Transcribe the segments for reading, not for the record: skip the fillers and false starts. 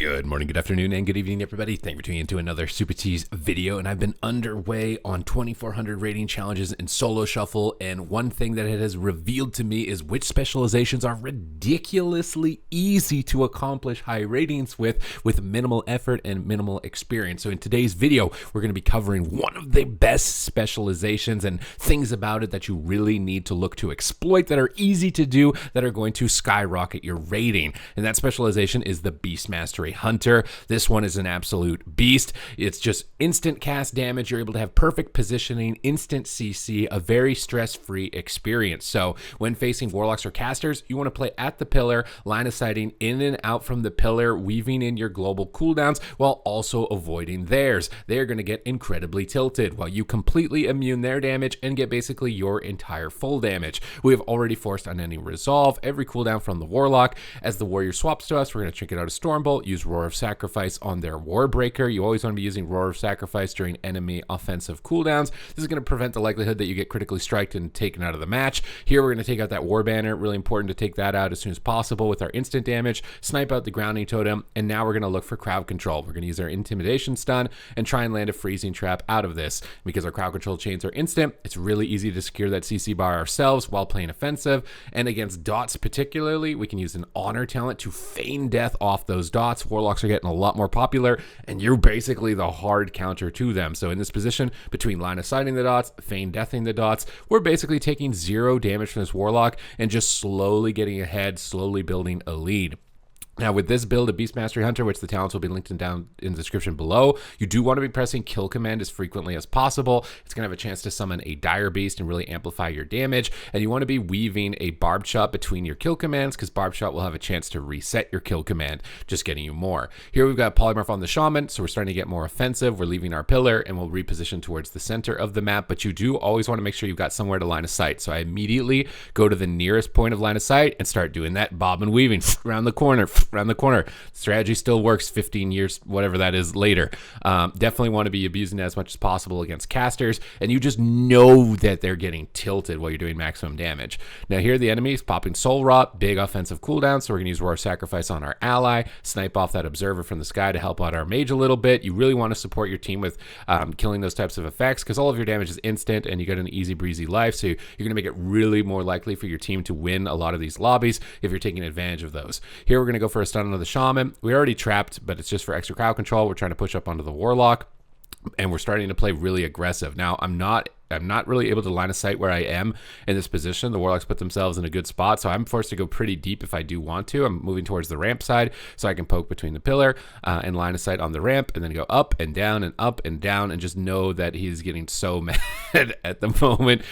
Good morning, good afternoon, and good evening, everybody. Thank you for tuning into another Super Cheese video. And I've been underway on 2400 rating challenges in Solo Shuffle. And one thing that it has revealed to me is which specializations are ridiculously easy to accomplish high ratings with minimal effort and minimal experience. So in today's video, we're going to be covering one of the best specializations and things about it that you really need to look to exploit that are easy to do, that are going to skyrocket your rating. And that specialization is the Beastmastery Hunter. This one is an absolute beast. It's just instant cast damage. You're able to have perfect positioning, instant CC, a very stress-free experience. So when facing warlocks or casters, you want to play at the pillar, line of sighting in and out from the pillar, weaving in your global cooldowns while also avoiding theirs. They're going to get incredibly tilted while you completely immune their damage and get basically your entire full damage. We have already forced Unending Resolve every cooldown from the warlock. As the warrior swaps to us, we're going to Trinket out a Stormbolt, use Roar of Sacrifice on their Warbreaker. You always want to be using Roar of Sacrifice during enemy offensive cooldowns. This is going to prevent the likelihood that you get critically striked and taken out of the match. Here we're going to take out that War Banner. Really important to take that out as soon as possible with our instant damage, snipe out the Grounding Totem, and now we're going to look for crowd control. We're going to use our Intimidation Stun and try and land a Freezing Trap out of this. Because our crowd control chains are instant, it's really easy to secure that CC bar ourselves while playing offensive. And against dots particularly, we can use an Honor talent to feign death off those dots. Warlocks are getting a lot more popular, and you're basically the hard counter to them. So in this position, between line of sighting the dots, feign deathing the dots, we're basically taking 0 damage from this warlock and just slowly getting ahead, slowly building a lead. Now, with this build of Beastmastery Hunter, which the talents will be linked down in the description below, you do want to be pressing Kill Command as frequently as possible. It's going to have a chance to summon a Dire Beast and really amplify your damage. And you want to be weaving a Barbed Shot between your kill commands, because Barbed Shot will have a chance to reset your kill command, just getting you more. Here we've got Polymorph on the Shaman, so we're starting to get more offensive. We're leaving our pillar, and we'll reposition towards the center of the map. But you do always want to make sure you've got somewhere to line of sight. So I immediately go to the nearest point of line of sight and start doing that bob and weaving around the corner, around the corner. Strategy still works 15 years, whatever that is, later. Definitely want to be abusing it as much as possible against casters, and you just know that they're getting tilted while you're doing maximum damage. Now here the enemy is popping Soul Rot, big offensive cooldown, so we're going to use Roar of Sacrifice on our ally, snipe off that Observer from the sky to help out our mage a little bit. You really want to support your team with killing those types of effects, because all of your damage is instant, and you get an easy breezy life, so you're going to make it really more likely for your team to win a lot of these lobbies if you're taking advantage of those. Here we're going to go for a stun on the Shaman. We already trapped, but it's just for extra crowd control. We're trying to push up onto the Warlock, and we're starting to play really aggressive. Now, I'm not really able to line of sight where I am in this position. The Warlocks put themselves in a good spot, so I'm forced to go pretty deep if I do want to. I'm moving towards the ramp side so I can poke between the pillar and line of sight on the ramp, and then go up and down and just know that he's getting so mad at the moment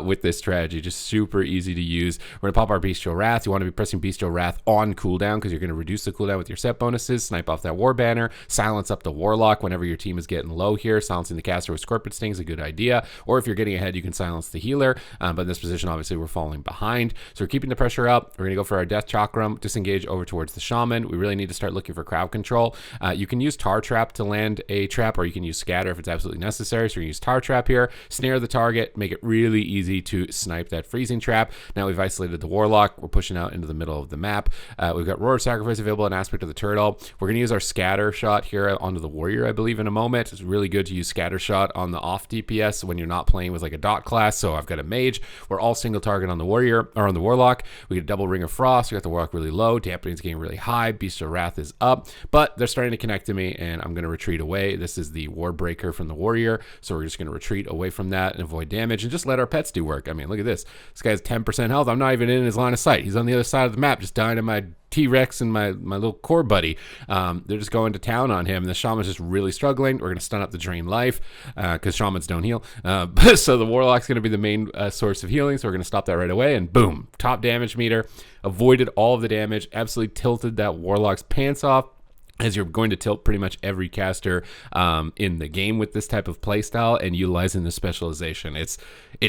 with this strategy. Just super easy to use. We're going to pop our Bestial Wrath. You want to be pressing Bestial Wrath on cooldown, because you're going to reduce the cooldown with your set bonuses, snipe off that War Banner, silence up the Warlock whenever your team is getting low here. Silencing the caster with Scorpion Sting is a good idea, or if you're getting ahead, you can silence the healer, but in this position, obviously, we're falling behind. So we're keeping the pressure up. We're going to go for our Death Chakram, disengage over towards the Shaman. We really need to start looking for crowd control. You can use Tar Trap to land a trap, or you can use Scatter if it's absolutely necessary. So we're going to use Tar Trap here, snare the target, make it really easy to snipe that Freezing Trap. Now we've isolated the Warlock. We're pushing out into the middle of the map. We've got Roar of Sacrifice available in Aspect of the Turtle. We're going to use our Scatter Shot here onto the Warrior, I believe, in a moment. It's really good to use Scatter Shot on the off DPS when you're not playing with like a dot class. So I've got a mage. We're all single target on the warrior, or on the warlock. We get a double Ring of Frost. We got the warlock really low. Dampening's getting really high. Bestial Wrath is up, but they're starting to connect to me, and I'm going to retreat away. This is the Warbreaker from the warrior, so we're just going to retreat away from that and avoid damage and just let our pets do work. I mean, look at this. This guy's 10% health. I'm not even in his line of sight. He's on the other side of the map, just dying to my T-Rex and my little core buddy. They're just going to town on him. The Shaman's just really struggling. We're going to stun up the Drain Life because Shamans don't heal. So the Warlock's going to be the main source of healing, so we're going to stop that right away, and boom, top damage meter. Avoided all of the damage, absolutely tilted that Warlock's pants off, as you're going to tilt pretty much every caster in the game with this type of playstyle and utilizing the specialization. It's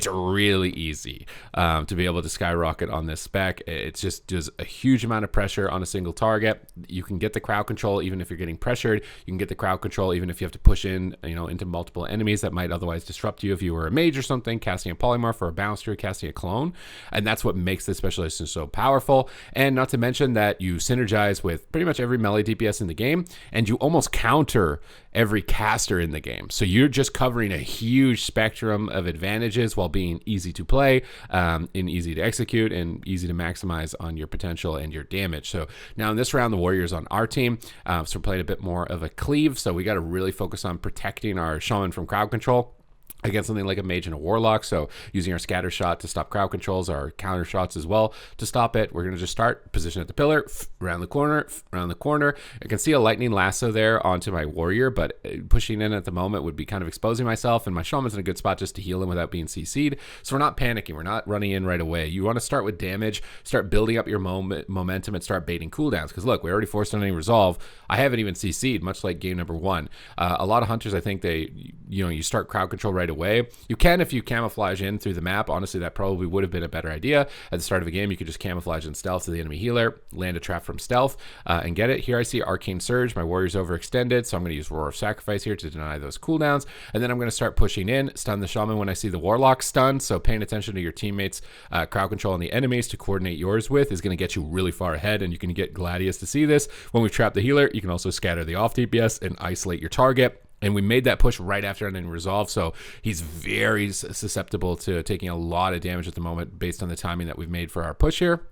really easy to be able to skyrocket on this spec. It's just does a huge amount of pressure on a single target. You can get the crowd control even if you're getting pressured. You can get the crowd control even if you have to push in, into multiple enemies that might otherwise disrupt you if you were a mage or something, casting a polymorph or a bouncer, casting a clone. And that's what makes this specialization so powerful. And not to mention that you synergize with pretty much every melee DPS in the game, and you almost counter every caster in the game. So you're just covering a huge spectrum of advantages while being easy to play, and easy to execute, and easy to maximize on your potential and your damage. So now in this round, the Warrior's on our team, so we're playing a bit more of a cleave. So we got to really focus on protecting our Shaman from crowd control against something like a mage and a warlock. So using our scatter shot to stop crowd controls, our counter shots as well to stop it. We're going to just start position at the pillar, around the corner, around the corner. I can see a lightning lasso there onto my warrior, but pushing in at the moment would be kind of exposing myself, and my shaman's in a good spot just to heal him without being CC'd. So we're not panicking. We're not running in right away. You want to start with damage, start building up your momentum, and start baiting cooldowns. Because look, we already forced on any resolve. I haven't even CC'd, much like game number 1. A lot of hunters, I think you start crowd control right away. You can if you camouflage in through the map. Honestly, that probably would have been a better idea. At the start of a game, you could just camouflage in stealth to the enemy healer, land a trap from stealth, and get it. Here I see Arcane Surge. My warrior's overextended, so I'm going to use Roar of Sacrifice here to deny those cooldowns. And then I'm going to start pushing in, stun the shaman when I see the warlock stun. So paying attention to your teammates' crowd control on the enemies to coordinate yours with is going to get you really far ahead, and you can get Gladius to see this. When we trap the healer, you can also scatter the off DPS and isolate your target. And we made that push right after ending resolve, so he's very susceptible to taking a lot of damage at the moment based on the timing that we've made for our push here.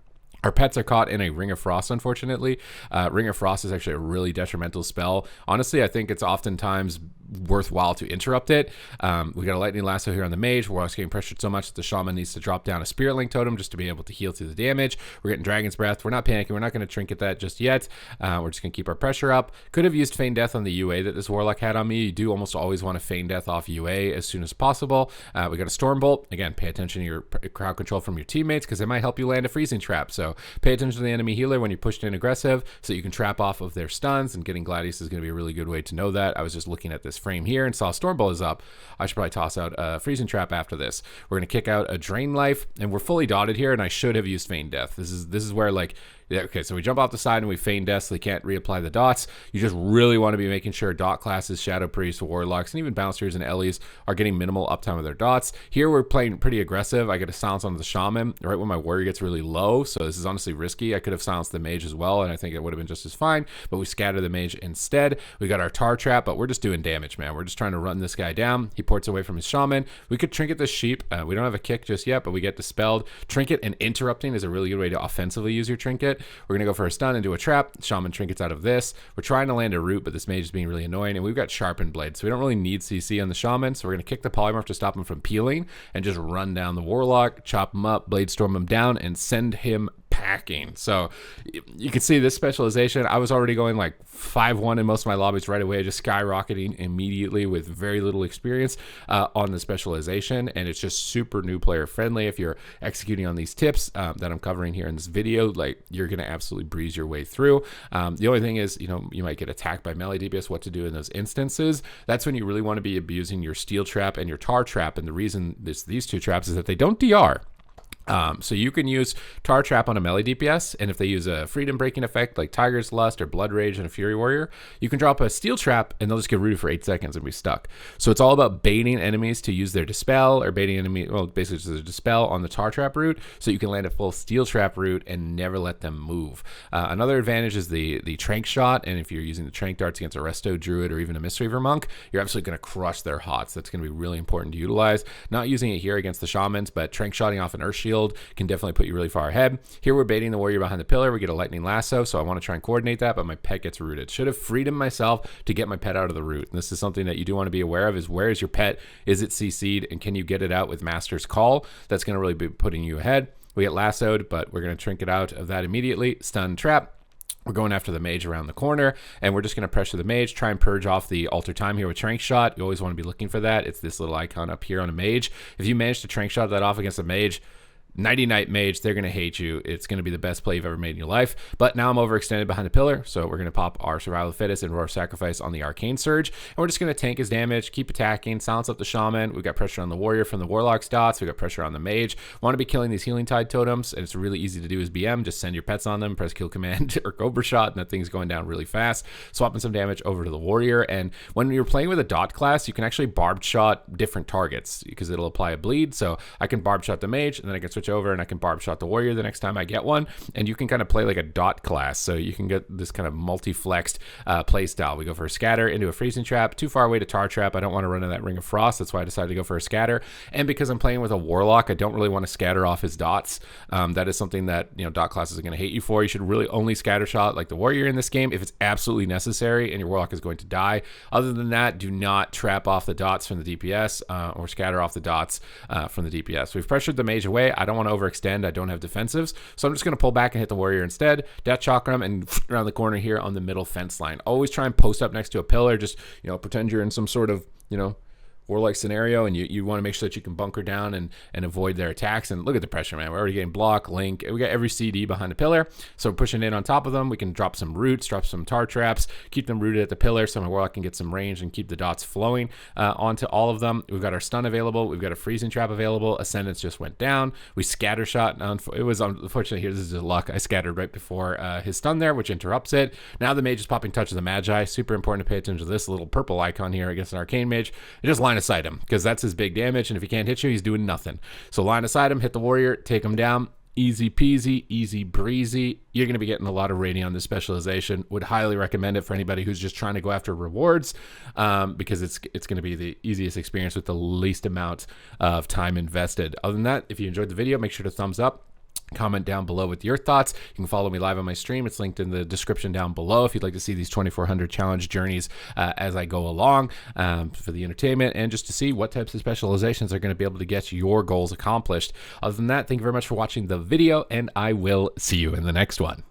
Our pets are caught in a Ring of Frost, unfortunately. Ring of Frost is actually a really detrimental spell. Honestly, I think it's oftentimes worthwhile to interrupt it. We got a Lightning Lasso here on the mage. We're also getting pressured so much that the shaman needs to drop down a Spirit Link Totem just to be able to heal through the damage. We're getting Dragon's Breath. We're not panicking. We're not going to trinket that just yet. We're just going to keep our pressure up. Could have used Feign Death on the UA that this Warlock had on me. You do almost always want to Feign Death off UA as soon as possible. We got a Stormbolt. Again, pay attention to your crowd control from your teammates because they might help you land a freezing trap. So pay attention to the enemy healer when you're pushed in aggressive so you can trap off of their stuns, and getting Gladius is going to be a really good way to know that. I was just looking at this frame here and saw Stormbolt is up. I should probably toss out a freezing trap after this. We're going to kick out a Drain Life, and we're fully dotted here, and I should have used Feign Death. This is where, like, yeah, okay, so we jump off the side and we Feign Death so they can't reapply the dots. You just really want to be making sure dot classes, Shadow Priest, Warlocks, and even Bouncers and Ellies are getting minimal uptime of their dots. Here we're playing pretty aggressive. I get a silence on the Shaman right when my warrior gets really low, so this is honestly risky. I could have silenced the mage as well, and I think it would have been just as fine, but we scatter the mage instead. We got our Tar Trap, but we're just doing damage, man. We're just trying to run this guy down. He ports away from his Shaman. We could Trinket this Sheep. We don't have a kick just yet, but we get Dispelled. Trinket and Interrupting is a really good way to offensively use your Trinket. We're going to go for a stun into a trap. Shaman trinkets out of this. We're trying to land a root, but this mage is being really annoying, and we've got Sharpened Blade, so we don't really need CC on the Shaman, so we're going to kick the Polymorph to stop him from peeling and just run down the Warlock, chop him up, Blade Storm him down, and send him packing. So you can see this specialization. I was already going like 5-1 in most of my lobbies right away, just skyrocketing immediately with very little experience on the specialization, and it's just super new player friendly. If you're executing on these tips that I'm covering here in this video, like, you're going to absolutely breeze your way through. The only thing is, you might get attacked by melee DPS. What to do in those instances? That's when you really want to be abusing your Steel Trap and your Tar Trap, and the reason these two traps is that they don't DR. So you can use Tar Trap on a melee DPS, and if they use a freedom breaking effect like Tiger's Lust or Blood Rage and a Fury Warrior, you can drop a Steel Trap and they'll just get rooted for 8 seconds and be stuck. So it's all about baiting enemies to use their Dispel, or baiting basically just a Dispel on the Tar Trap route, so you can land a full Steel Trap route and never let them move. Another advantage is the Trank Shot, and if you're using the Trank Darts against a Resto Druid or even a Mistweaver Monk, you're absolutely going to crush their HOTS. That's going to be really important to utilize. Not using it here against the Shamans, but Trank Shotting off an Earth Shield can definitely put you really far ahead. Here we're baiting the warrior behind the pillar. We get a Lightning Lasso, so I want to try and coordinate that, but my pet gets rooted. Should have freed him myself to get my pet out of the root. And this is something that you do want to be aware of, is where is your pet? Is it CC'd? And can you get it out with Master's Call? That's going to really be putting you ahead. We get lassoed, but we're going to trinket out of that immediately. Stun Trap. We're going after the mage around the corner, and we're just going to pressure the mage, try and purge off the Alter Time here with Trank Shot. You always want to be looking for that. It's this little icon up here on a mage. If you manage to Trank Shot that off against a mage, Nighty Night Mage, they're going to hate you. It's going to be the best play you've ever made in your life. But now I'm overextended behind the pillar, so we're going to pop our Survival of the Fittest and Roar Sacrifice on the Arcane Surge. And we're just going to tank his damage, keep attacking, silence up the Shaman. We've got pressure on the Warrior from the Warlock's dots. We've got pressure on the Mage. Want to be killing these Healing Tide totems, and it's really easy to do as BM. Just send your pets on them, press Kill Command or Cobra Shot, and that thing's going down really fast. Swapping some damage over to the Warrior. And when you're playing with a dot class, you can actually Barb Shot different targets because it'll apply a bleed. So I can Barb Shot the Mage, and then I can switch switch over and I can barb shot the warrior the next time I get one. And you can kind of play like a dot class. So you can get this kind of multi-flexed play style. We go for a scatter into a freezing trap, too far away to tar trap. I don't want to run into that ring of frost. That's why I decided to go for a scatter. And because I'm playing with a warlock, I don't really want to scatter off his dots. That is something that, you know, dot classes are going to hate you for. You should really only scatter shot like the warrior in this game if it's absolutely necessary and your warlock is going to die. Other than that, do not trap off the dots from the DPS or scatter off the dots from the DPS. We've pressured the mage away. I don't want to overextend. I don't have defensives. So I'm just going to pull back and hit the warrior instead. Death Chakram and around the corner here on the middle fence line. Always try and post up next to a pillar. Just, you know, pretend you're in some sort of, you know, warlike scenario, and you want to make sure that you can bunker down and avoid their attacks. And look at the pressure, man. We're already getting block, link. We got every CD behind the pillar. So pushing in on top of them, we can drop some roots, drop some tar traps, keep them rooted at the pillar so my warlock can get some range and keep the dots flowing onto all of them. We've got our stun available. We've got a freezing trap available. Ascendance just went down. We scatter shot. It was unfortunate here. This is just luck. I scattered right before his stun there, which interrupts it. Now the mage is popping Touch of the Magi. Super important to pay attention to this little purple icon here against an arcane mage. It just line of sight him because that's his big damage, and if he can't hit you, he's doing nothing. So line of sight him, hit the warrior, take him down. Easy peasy, easy breezy. You're going to be getting a lot of rating on this specialization. Would highly recommend it for anybody who's just trying to go after rewards, because it's going to be the easiest experience with the least amount of time invested. Other than that, if you enjoyed the video, make sure to thumbs up. Comment down below with your thoughts. You can follow me live on my stream. It's linked in the description down below if you'd like to see these 2400 challenge journeys as I go along, for the entertainment and just to see what types of specializations are going to be able to get your goals accomplished. Other than that, thank you very much for watching the video, and I will see you in the next one.